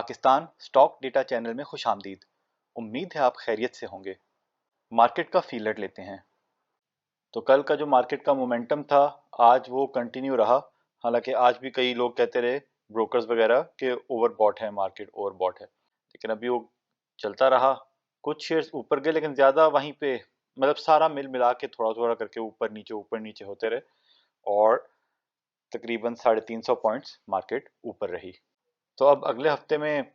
Pakistan stock data channel में खुशामदीद। उम्मीद है आप खैरियत से होंगे। मार्केट का फीलर लेते हैं। तो कल का जो मार्केट का मोमेंटम था आज वो कंटिन्यू रहा। हालांकि आज भी कई लोग कहते रहे ब्रोकर्स वगैरह के ओवरबॉट है, मार्केट ओवरबॉट है, लेकिन अभी वो चलता रहा। कुछ शेयर्स ऊपर गए लेकिन ज्यादा वहीं पे मतलब सारा मिल मिला के थोड़ा थोड़ा करके ऊपर नीचे होते रहे और तकरीबन 350 पॉइंट्स मार्केट ऊपर रही। तो अब अगले हफ्ते में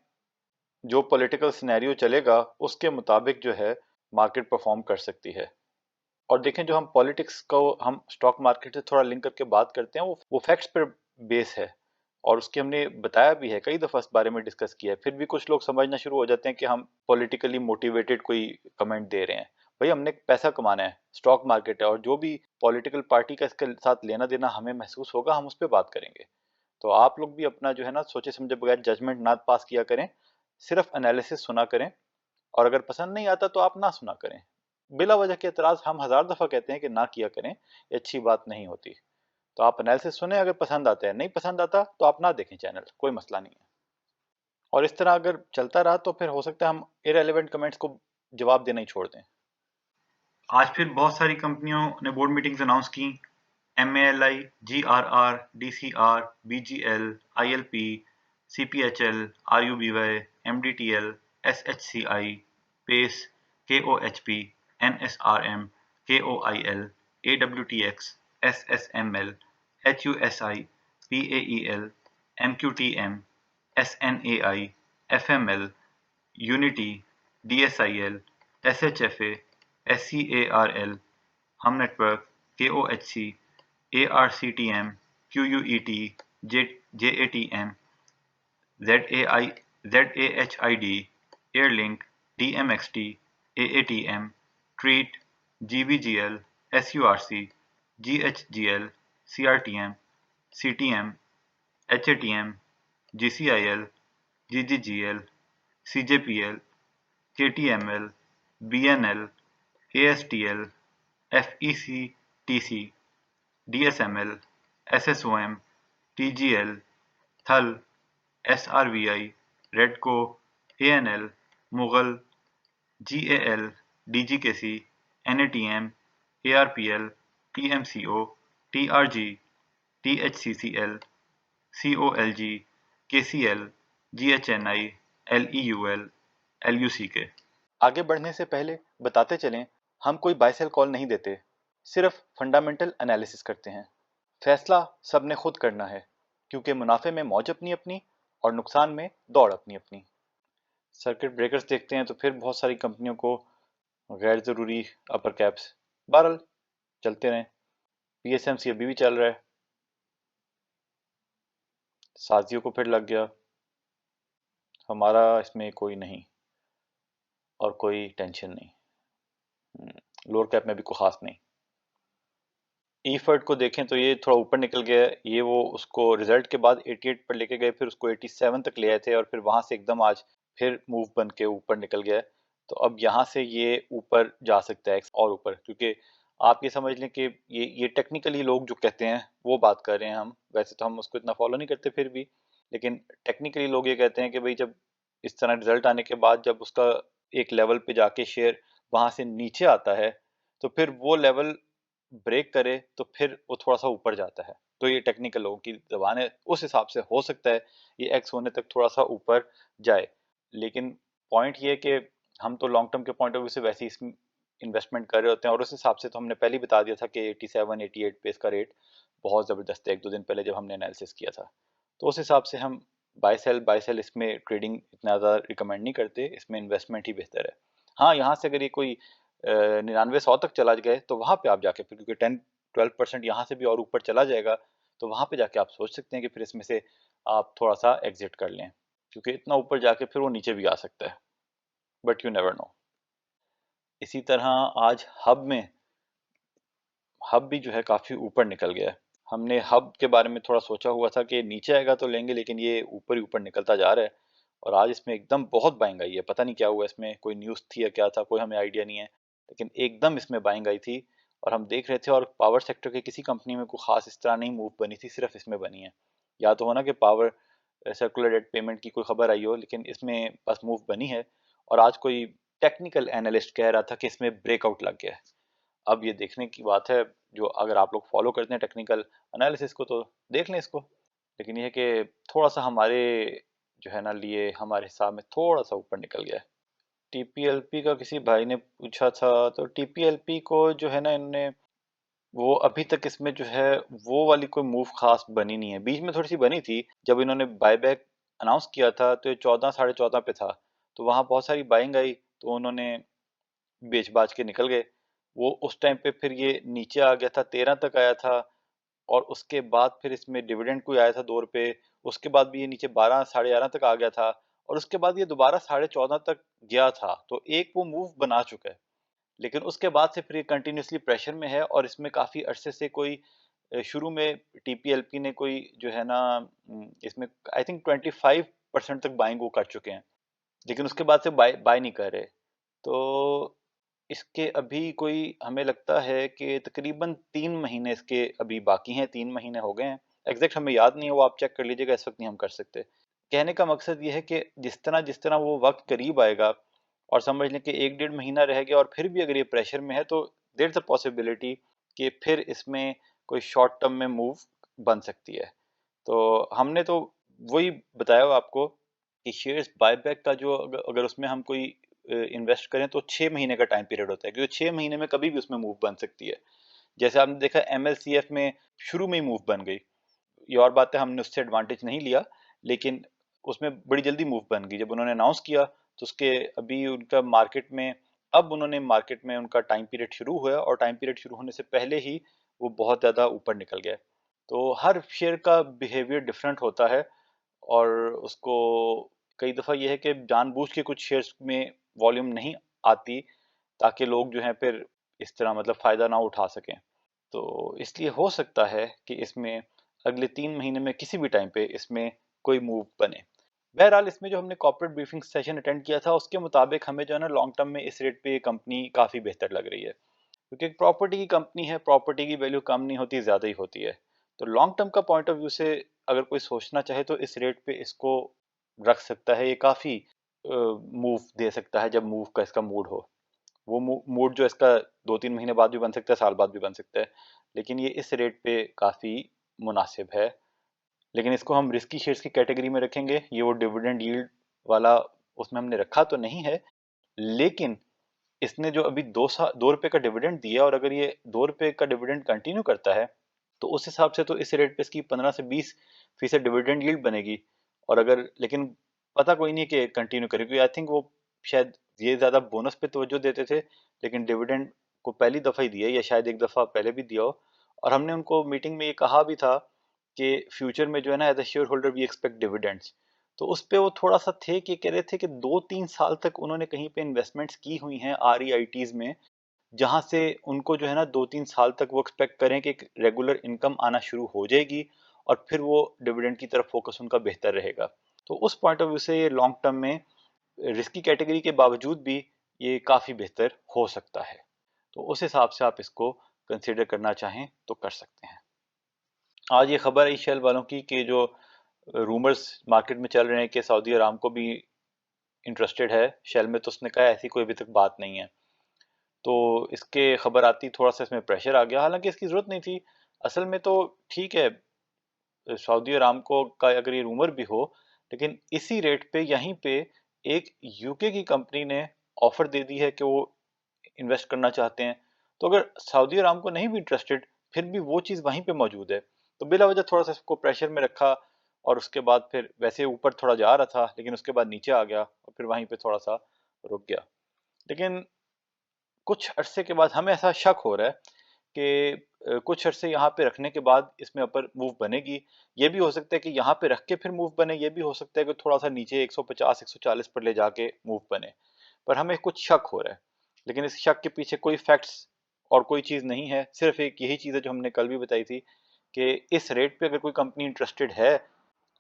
जो पॉलिटिकल सिनेरियो चलेगा उसके मुताबिक जो है मार्केट परफॉर्म कर सकती है। और देखें जो हम पॉलिटिक्स को हम स्टॉक मार्केट से थोड़ा लिंक करके बात करते हैं वो फैक्ट्स पर बेस है और उसकी हमने बताया भी है, कई दफ़ा इस बारे में डिस्कस किया है। फिर भी कुछ लोग समझना शुरू हो जाते हैं कि हम पॉलिटिकली मोटिवेटेड कोई कमेंट दे रहे हैं। भाई हमने पैसा कमाना है, स्टॉक मार्केट है और जो भी पॉलिटिकल पार्टी का इसके साथ लेना देना हमें महसूस होगा हम उस पर बात करेंगे। तो आप लोग भी अपना जो है ना सोचे समझे बगैर जजमेंट ना पास किया करें, सिर्फ एनालिसिस सुना करें और अगर पसंद नहीं आता तो आप ना सुना करें। बिला वजह के एतराज हम 1000 दफा कहते हैं कि ना किया करें, ये अच्छी बात नहीं होती। तो आप एनालिसिस सुने, अगर पसंद आता है, नहीं पसंद आता तो आप ना देखें चैनल, कोई मसला नहीं है। और इस तरह अगर चलता रहा तो फिर हो सकता है हम इरेलीवेंट कमेंट्स को जवाब देना ही छोड़ दें। आज फिर बहुत सारी कंपनियों ने बोर्ड मीटिंग्स अनाउंस की। MALI, GRR, DCR, BGL, ILP, CPHL, RUBY, MDTL, SHCI, PACE, KOHP, NSRM, KOIL, AWTX, SSML, HUSI, PAEL, MQTM, SNAI, FML, Unity, DSIL, SHFA, SCARL, हम network, KOHC, ARCTM, QUET, JATM, ZAHID, Airlink, DMXT, AATM, Treat, GVGL, SURC, GHGL, CRTM, CTM, HATM, GCIL, GGGL, CJPL, KTML, BNL, ASTL, FECTC, DSML, SSOM, TGL, थल, SRVI, रेडको, ANL, Mughal, GAL, DGKC, NATM, ARPL, TMCO, TRG, THCCL, COLG, KCL, GHNI, LEUL, LUCK। आगे बढ़ने से पहले बताते चलें हम कोई bye cell call नहीं देते, सिर्फ फंडामेंटल एनालिसिस करते हैं। फैसला सबने खुद करना है क्योंकि मुनाफे में मौज अपनी अपनी और नुकसान में दौड़ अपनी अपनी। सर्किट ब्रेकर्स देखते हैं तो फिर बहुत सारी कंपनियों को गैर ज़रूरी अपर कैप्स, बहरहाल चलते रहें। PSMC अभी भी चल रहा है, साजियों को फिर लग गया, हमारा इसमें कोई नहीं और कोई टेंशन नहीं। लोअर कैप में भी कोई खास नहीं। ईफर्ट को देखें तो ये थोड़ा ऊपर निकल गया है, ये वो उसको रिजल्ट के बाद 88 पर लेके गए, फिर उसको 87 तक ले आए थे और फिर वहां से एकदम आज फिर मूव बन के ऊपर निकल गया है। तो अब यहाँ से ये ऊपर जा सकता है और ऊपर, क्योंकि आप ये समझ लें कि ये टेक्निकली लोग जो कहते हैं वो बात कर रहे हैं। हम वैसे तो हम उसको इतना फॉलो नहीं करते फिर भी, लेकिन टेक्निकली लोग ये कहते हैं कि भाई जब इस तरह रिजल्ट आने के बाद जब उसका एक लेवल पे जाके शेयर वहां से नीचे आता है तो फिर वो लेवल ब्रेक करे तो फिर वो थोड़ा सा ऊपर जाता है। तो ये टेक्निकल लोगों की जबान है, उस हिसाब से हो सकता है ये एक्स होने तक थोड़ा सा ऊपर जाए। लेकिन पॉइंट ये कि हम तो लॉन्ग टर्म के पॉइंट ऑफ व्यू से वैसे ही इन्वेस्टमेंट कर रहे होते हैं और उस हिसाब से तो हमने पहले ही बता दिया था कि 87 88 पे इसका रेट बहुत ज़बरदस्त है, एक दो दिन पहले जब हमने एनालिसिस किया था। तो उस हिसाब से हम बाय सेल इसमें ट्रेडिंग इतना ज़्यादा रिकमेंड नहीं करते, इसमें इन्वेस्टमेंट ही बेहतर है। हाँ, यहाँ से अगर ये कोई 99-100 तक चला गए तो वहां पे आप जाके फिर, क्योंकि 10-12% यहाँ से भी और ऊपर चला जाएगा तो वहां पे जाके आप सोच सकते हैं कि फिर इसमें से आप थोड़ा सा एग्जिट कर लें, क्योंकि इतना ऊपर जाके फिर वो नीचे भी आ सकता है, बट यू नेवर नो। इसी तरह आज हब भी जो है काफी ऊपर निकल गया है। हमने हब के बारे में थोड़ा सोचा हुआ था कि नीचे आएगा तो लेंगे, लेकिन ये ऊपर ही ऊपर निकलता जा रहा है और आज इसमें एकदम बहुत बाइंग आई है। पता नहीं क्या हुआ, इसमें कोई न्यूज़ थी या क्या था, कोई हमें आइडिया नहीं है, लेकिन एकदम इसमें बाइंग आई थी और हम देख रहे थे। और पावर सेक्टर के किसी कंपनी में कोई खास इस तरह नहीं मूव बनी थी, सिर्फ इसमें बनी है। या तो होना कि पावर सर्कुलर डेट पेमेंट की कोई खबर आई हो, लेकिन इसमें बस मूव बनी है। और आज कोई टेक्निकल एनालिस्ट कह रहा था कि इसमें ब्रेकआउट लग गया है। अब ये देखने की बात है, जो अगर आप लोग फॉलो करते हैं टेक्निकल एनालिसिस को तो देख लें इसको। लेकिन ये है कि थोड़ा सा हमारे जो है ना लिए हमारे हिसाब में थोड़ा सा ऊपर निकल गया है। टीपीएलपी का किसी भाई ने पूछा था, तो टीपीएलपी को जो है ना इनने वो अभी तक इसमें जो है वो वाली कोई मूव खास बनी नहीं है। बीच में थोड़ी सी बनी थी जब इन्होंने बायबैक अनाउंस किया था, तो ये 14 14.5 पे था, तो वहां बहुत सारी बाइंग आई, तो उन्होंने बेच बाच के निकल गए। वो उस टाइम पे फिर ये नीचे आ गया था, 13 तक आया था, और उसके बाद फिर इसमें डिविडेंड कोई आया था 2 रुपए। उसके बाद भी ये नीचे 12 11.5 तक आ गया था, और उसके बाद ये दोबारा 14.5 तक गया था, तो एक वो मूव बना चुका है। लेकिन उसके बाद से फिर ये कंटिन्यूसली प्रेशर में है, और इसमें काफी अरसे से कोई शुरू में टीपीएलपी ने कोई जो है ना इसमें आई थिंक 25% तक बाइंग वो कर चुके हैं, लेकिन उसके बाद से बाय बाय नहीं कर रहे। तो इसके अभी कोई हमें लगता है कि तकरीबन 3 महीने इसके अभी बाकी हैं, 3 महीने हो गए हैं। एग्जैक्ट हमें याद नहीं है, वो आप चेक कर लीजिएगा, इस वक्त नहीं हम कर सकते। कहने का मकसद ये है कि जिस तरह वो वक्त करीब आएगा, और समझ लें कि 1 डेढ़ महीना रह गया, और फिर भी अगर ये प्रेशर में है, तो देयर इज अ पॉसिबिलिटी कि फिर इसमें कोई शॉर्ट टर्म में मूव बन सकती है। तो हमने तो वही बताया हो आपको कि शेयर्स बायबैक का जो अगर उसमें हम कोई इन्वेस्ट करें तो 6 महीने का टाइम पीरियड होता है, क्योंकि 6 महीने में कभी भी उसमें मूव बन सकती है। जैसे आपने देखा एमएलसीएफ में शुरू में ही मूव बन गई। ये और बात है, हमने उससे एडवांटेज नहीं लिया, लेकिन उसमें बड़ी जल्दी मूव बन गई जब उन्होंने अनाउंस किया। तो उसके अभी उनका मार्केट में, अब उन्होंने मार्केट में उनका टाइम पीरियड शुरू हुआ, और टाइम पीरियड शुरू होने से पहले ही वो बहुत ज़्यादा ऊपर निकल गया। तो हर शेयर का बिहेवियर डिफरेंट होता है, और उसको कई दफ़ा ये है कि जानबूझ के कुछ शेयर्स में वॉल्यूम नहीं आती, ताकि लोग जो हैं फिर इस तरह मतलब फ़ायदा ना उठा सकें। तो इसलिए हो सकता है कि इसमें अगले 3 महीने में किसी भी टाइम पे इसमें कोई मूव बने। बहरहाल इसमें जो हमने कॉर्पोरेट ब्रीफिंग सेशन अटेंड किया था, उसके मुताबिक हमें जो है ना लॉन्ग टर्म में इस रेट पे ये कंपनी काफ़ी बेहतर लग रही है, क्योंकि एक प्रॉपर्टी की कंपनी है, प्रॉपर्टी की वैल्यू कम नहीं होती, ज़्यादा ही होती है। तो लॉन्ग टर्म का पॉइंट ऑफ व्यू से अगर कोई सोचना चाहे तो इस रेट पे इसको रख सकता है। ये काफ़ी मूव दे सकता है जब मूव का इसका मूड हो। वो मूड जो इसका 2 3 महीने बाद भी बन सकता है, साल बाद भी बन सकता है, लेकिन ये इस रेट पे काफ़ी मुनासिब है। लेकिन इसको हम रिस्की शेयर्स की कैटेगरी में रखेंगे। ये वो डिविडेंड यील्ड वाला उसमें हमने रखा तो नहीं है, लेकिन इसने जो अभी 2 रुपए का डिविडेंड दिया, और अगर ये 2 रुपए का डिविडेंड कंटिन्यू करता है, तो उस हिसाब से तो इस रेट पे इसकी 15 से 20% डिविडेंड यील्ड बनेगी। और अगर लेकिन पता कोई नहीं कि कंटिन्यू करे, क्योंकि आई थिंक वो शायद ये ज़्यादा बोनस पे तवज्जो देते थे, लेकिन डिविडेंड को पहली दफ़ा ही दिया, या शायद एक दफ़ा पहले भी दिया हो। और हमने उनको मीटिंग में ये कहा भी था कि फ्यूचर में जो है ना as a shareholder we expect dividends. तो उस पे वो थोड़ा सा थे कि कह रहे थे कि 2 3 साल तक उन्होंने कहीं पे इन्वेस्टमेंट्स की हुई हैं REITs में, जहां से उनको जो है ना 2 3 साल तक वो एक्सपेक्ट करें कि एक रेगुलर इनकम आना शुरू हो जाएगी, और फिर वो डिविडेंड की तरफ फोकस उनका बेहतर रहेगा। तो उस पॉइंट ऑफ व्यू से ये लॉन्ग टर्म में रिस्की कैटेगरी के बावजूद भी ये काफ़ी बेहतर हो सकता है। तो उस हिसाब से आप इसको कंसिडर करना चाहें तो कर सकते हैं। आज ये खबर आई शेल वालों की कि जो रूमर्स मार्केट में चल रहे हैं कि सऊदी अरामको भी इंटरेस्टेड है शेल में, तो उसने कहा ऐसी कोई अभी तक बात नहीं है। तो इसके खबर आती थोड़ा सा इसमें प्रेशर आ गया, हालांकि इसकी ज़रूरत नहीं थी। असल में तो ठीक है, सऊदी अरामको का अगर ये रूमर भी हो, लेकिन इसी रेट पे यहीं पे एक यूके की कंपनी ने ऑफर दे दी है कि वो इन्वेस्ट करना चाहते हैं। तो अगर सऊदी अरामको नहीं भी इंटरेस्टेड, फिर भी वो चीज़ वहीं पे मौजूद है। तो बिला वजह थोड़ा सा इसको प्रेशर में रखा, और उसके बाद फिर वैसे ऊपर थोड़ा जा रहा था, लेकिन उसके बाद नीचे आ गया, और फिर वहीं पे थोड़ा सा रुक गया। लेकिन कुछ अरसे के बाद हमें ऐसा शक हो रहा है कि कुछ अरसे यहाँ पे रखने के बाद इसमें अपर मूव बनेगी। ये भी हो सकता है कि यहाँ पे रख के फिर मूव बने, ये भी हो सकता है कि थोड़ा सा नीचे 150 140 पर ले जाके मूव बने। पर हमें कुछ शक हो रहा है, लेकिन इस शक के पीछे कोई फैक्ट्स और कोई चीज़ नहीं है, सिर्फ एक यही चीज़ है जो हमने कल भी बताई थी कि इस रेट पे अगर कोई कंपनी इंटरेस्टेड है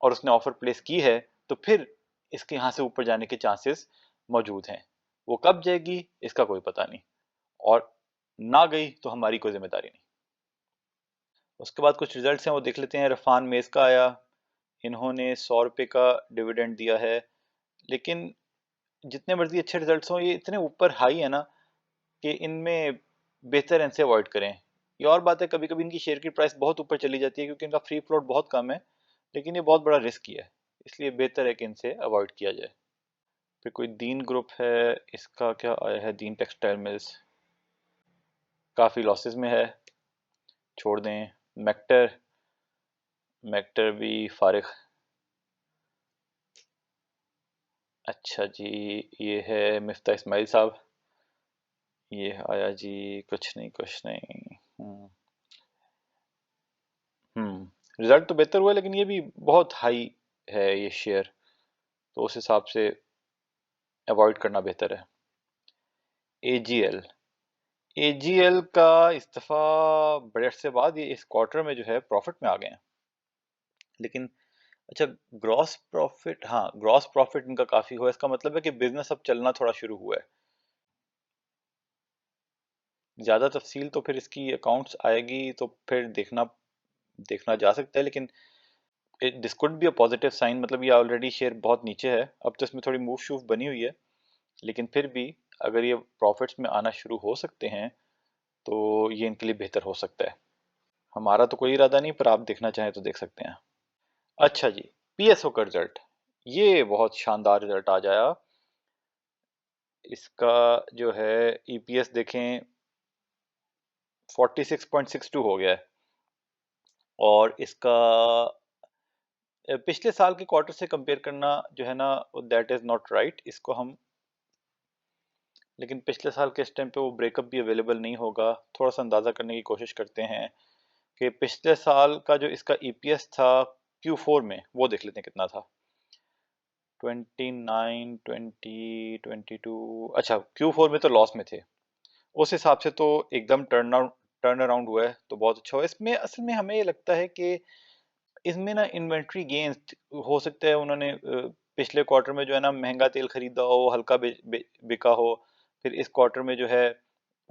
और उसने ऑफर प्लेस की है, तो फिर इसके यहाँ से ऊपर जाने के चांसेस मौजूद हैं। वो कब जाएगी इसका कोई पता नहीं, और ना गई तो हमारी कोई जिम्मेदारी नहीं। उसके बाद कुछ रिजल्ट्स हैं वो देख लेते हैं। रफान मेज का आया, इन्होंने 100 रुपये का डिविडेंड दिया है, लेकिन जितने मर्जी अच्छे रिजल्ट्स हों, ये इतने ऊपर हाई है ना कि इनमें बेहतर इनसे अवॉइड करें। ये और बात है, कभी कभी इनकी शेयर की प्राइस बहुत ऊपर चली जाती है क्योंकि इनका फ्री फ्लोट बहुत कम है, लेकिन ये बहुत बड़ा रिस्क ही है, इसलिए बेहतर है कि इनसे अवॉइड किया जाए। फिर कोई दीन ग्रुप है, इसका क्या आया है, दीन टेक्सटाइल मिल्स काफ़ी लॉसेस में है, छोड़ दें। मेक्टर, मेक्टर भी फारिग। अच्छा जी, ये है मिफ्ता इस्माइल साहब, ये आया जी, कुछ नहीं कुछ नहीं। रिजल्ट तो बेहतर हुआ, लेकिन ये भी बहुत हाई है ये शेयर, तो उस हिसाब से अवॉइड करना बेहतर है। एजीएल, एजीएल का इस्तीफा बड़े अरसे बाद ये इस क्वार्टर में जो है प्रॉफिट में आ गए हैं, लेकिन अच्छा, ग्रॉस प्रॉफिट, हाँ ग्रॉस प्रॉफिट इनका काफ़ी हुआ, इसका मतलब है कि बिजनेस अब चलना थोड़ा शुरू हुआ है। ज़्यादा तफसील तो फिर इसकी अकाउंट्स आएगी तो फिर देखना देखना जा सकता है, लेकिन this could be a positive sign, मतलब ये ऑलरेडी शेयर बहुत नीचे है, अब तो इसमें थोड़ी मूव शूव बनी हुई है, लेकिन फिर भी अगर ये प्रॉफिट्स में आना शुरू हो सकते हैं तो ये इनके लिए बेहतर हो सकता है। हमारा तो कोई इरादा नहीं, पर आप देखना चाहें तो देख सकते हैं। अच्छा जी, पीएसओ का रिजल्ट, ये बहुत शानदार रिजल्ट आ जाया। इसका जो है ईपीएस देखें 46.62 हो गया है, और इसका पिछले साल के क्वार्टर से कंपेयर करना जो है ना, दैट इज़ नॉट राइट। इसको हम, लेकिन पिछले साल के इस टाइम पे वो ब्रेकअप भी अवेलेबल नहीं होगा, थोड़ा सा अंदाज़ा करने की कोशिश करते हैं कि पिछले साल का जो इसका ईपीएस था Q4 में, वो देख लेते हैं कितना था। 29, 20, 22, अच्छा Q4 में तो लॉस में थे, उस हिसाब से तो एकदम टर्न अराउंड हुआ है, तो बहुत अच्छा हुआ। इसमें असल में हमें ये लगता है कि इसमें ना इन्वेंट्री गेन्स हो सकता है, उन्होंने पिछले क्वार्टर में जो है ना महंगा तेल खरीदा हो, हल्का बिका हो, फिर इस क्वार्टर में जो है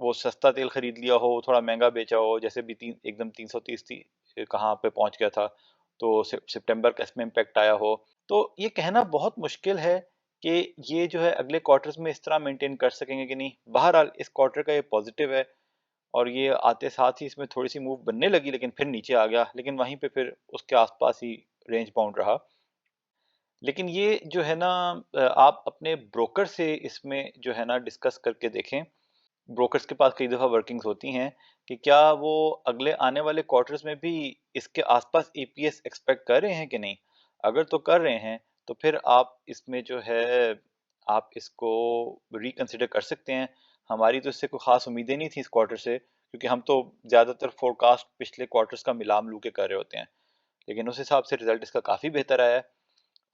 वो सस्ता तेल खरीद लिया हो, थोड़ा महंगा बेचा हो, जैसे भी एकदम 330 थी, कहाँ पे पहुंच गया था, तो सितंबर का इसमें इम्पैक्ट आया हो। तो ये कहना बहुत मुश्किल है कि ये जो है अगले क्वार्टर्स में इस तरह मेंटेन कर सकेंगे कि नहीं। बहरहाल इस क्वार्टर का ये पॉजिटिव है, और ये आते साथ ही इसमें थोड़ी सी मूव बनने लगी, लेकिन फिर नीचे आ गया, लेकिन वहीं पे फिर उसके आसपास ही रेंज बाउंड रहा। लेकिन ये जो है ना, आप अपने ब्रोकर से इसमें जो है ना डिस्कस करके देखें। ब्रोकर्स के पास कई दफ़ा वर्किंग्स होती हैं कि क्या वो अगले आने वाले क्वार्टर्स में भी इसके आसपास ईपीएस एक्सपेक्ट कर रहे हैं कि नहीं। अगर तो कर रहे हैं तो फिर आप इसमें जो है आप इसको रिकंसिडर कर सकते हैं। हमारी तो इससे कोई ख़ास उम्मीदें नहीं थी इस क्वार्टर से, क्योंकि हम तो ज़्यादातर फोरकास्ट पिछले क्वार्टर्स का मिला मिलू के कर रहे होते हैं, लेकिन उस हिसाब से रिजल्ट इसका काफ़ी बेहतर आया है,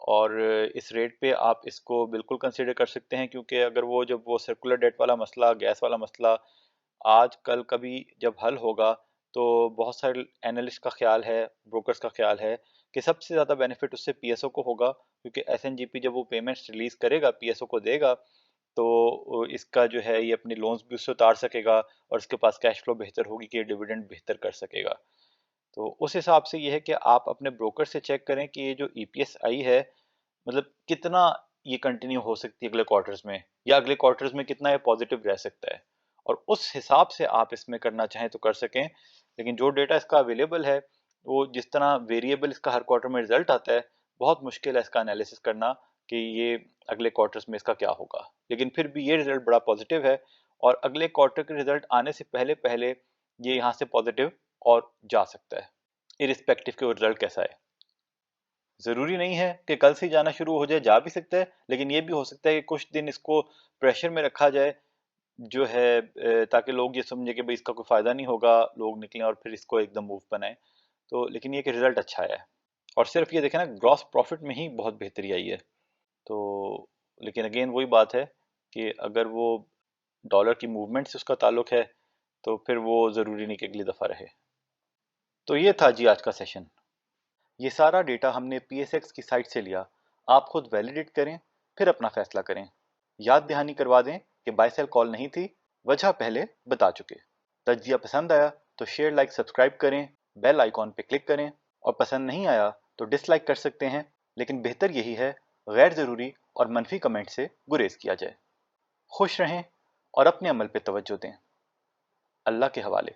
और इस रेट पे आप इसको बिल्कुल कंसीडर कर सकते हैं, क्योंकि अगर वो जब वो सर्कुलर डेट वाला मसला, गैस वाला मसला आज कल कभी जब हल होगा, तो बहुत सारे एनालिस्ट का ख्याल है, ब्रोकर्स का ख्याल है कि सबसे ज़्यादा बेनिफिट उससे पीएसओ को होगा, क्योंकि एसएनजीपी जब वो पेमेंट्स रिलीज़ करेगा पीएसओ को देगा, तो इसका जो है ये अपने लोन्स भी उससे उतार सकेगा, और इसके पास कैश फ्लो बेहतर होगी कि ये डिविडेंड बेहतर कर सकेगा। तो उस हिसाब से ये है कि आप अपने ब्रोकर से चेक करें कि ये जो ईपीएस आई है, मतलब कितना ये कंटिन्यू हो सकती है अगले क्वार्टर्स में, या अगले क्वार्टर्स में कितना ये पॉजिटिव रह सकता है, और उस हिसाब से आप इसमें करना चाहें तो कर सकें। लेकिन जो डेटा इसका अवेलेबल है, वो जिस तरह वेरिएबल इसका हर क्वार्टर में रिजल्ट आता है, बहुत मुश्किल है इसका एनालिसिस करना कि ये अगले क्वार्टर्स में इसका क्या होगा। लेकिन फिर भी ये रिजल्ट बड़ा पॉजिटिव है, और अगले क्वार्टर के रिजल्ट आने से पहले पहले ये यहाँ से पॉजिटिव और जा सकता है, इरिस्पेक्टिव के वो रिजल्ट कैसा है। ज़रूरी नहीं है कि कल से ही जाना शुरू हो जाए, जा भी सकता है, लेकिन ये भी हो सकता है कि कुछ दिन इसको प्रेशर में रखा जाए, जो है ताकि लोग ये समझे कि भाई इसका कोई फ़ायदा नहीं होगा, लोग निकलें और फिर इसको एकदम मूव बनाएं। तो लेकिन ये कि रिजल्ट अच्छा आया है, और सिर्फ ये देखें ना, ग्रॉस प्रॉफिट में ही बहुत बेहतरी आई है। तो लेकिन अगेन वही बात है कि अगर वो डॉलर की मूवमेंट से उसका ताल्लुक है, तो फिर वो ज़रूरी नहीं कि अगली दफ़ा रहे। तो ये था जी आज का सेशन। ये सारा डेटा हमने पीएसएक्स की साइट से लिया, आप खुद वैलिडेट करें, फिर अपना फैसला करें। याद दहानी करवा दें कि बाय सेल कॉल नहीं थी, वजह पहले बता चुके। तज्जिया पसंद आया तो शेयर, लाइक, सब्सक्राइब करें, बेल आइकॉन पे क्लिक करें, और पसंद नहीं आया तो डिसलाइक कर सकते हैं, लेकिन बेहतर यही है गैर ज़रूरी और मनफी कमेंट से गुरेज किया जाए। खुश रहें और अपने अमल पे तवज्जो दें। अल्लाह के हवाले।